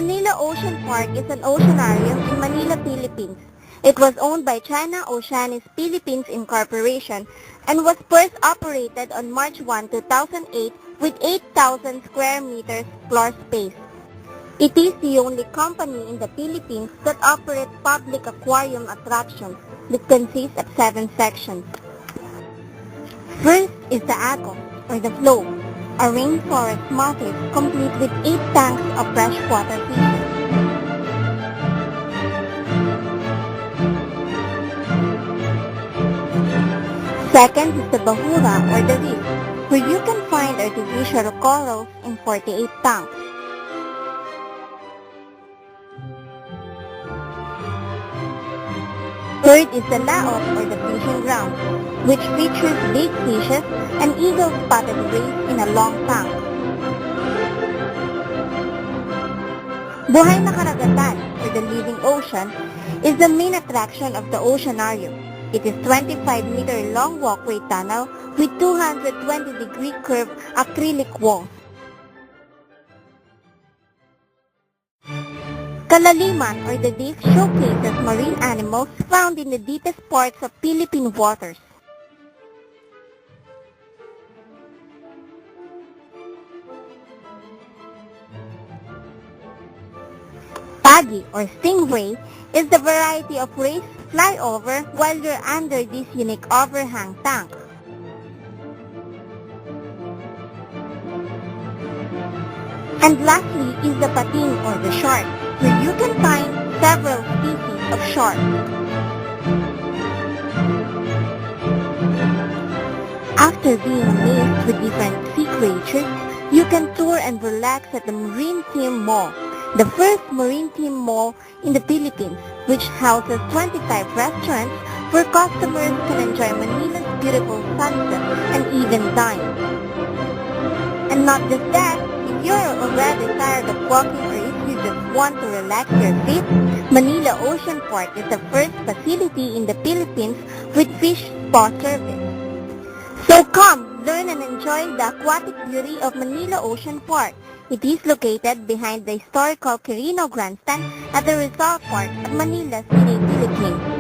Manila Ocean Park is an oceanarium in Manila, Philippines. It was owned by China Oceanis Philippines Incorporation and was first operated on March 1, 2008 with 8,000 square meters floor space. It is the only company in the Philippines that operates public aquarium attractions that consist of 7 sections. First is the Agos, or the Flow, a rainforest motif complete with 8 tanks of freshwater fishes. Second is the Bahura, or the Reef, where you can find artificial corals in 48 tanks. Third is the Laot, or the fishing ground, which features big fishes and eagle-spotted rays in a long tank. Buhay na Karagatan, or the living ocean, is the main attraction of the oceanarium. It is 25-meter long walkway tunnel with 220-degree curved acrylic walls. Kalaliman, or the deep, showcases marine animals found in the deepest parts of Philippine waters. Pagi, or stingray, is the variety of rays fly over while you're under this unique overhang tank. And lastly is the pating, or the shark, where you can find several species of sharks. After being amazed with different sea creatures, you can tour and relax at the Marine Team Mall, the first marine theme mall in the Philippines, which houses 25 restaurants where customers can enjoy Manila's beautiful sunset and even dine. And not just that, if you're already tired of walking or if you just want to relax your feet, Manila Ocean Park is the first facility in the Philippines with fish spa service. So come, learn and enjoy the aquatic beauty of Manila Ocean Park. It is located behind the historical Quirino Grandstand at the Rizal Park at Manila City, Philippines.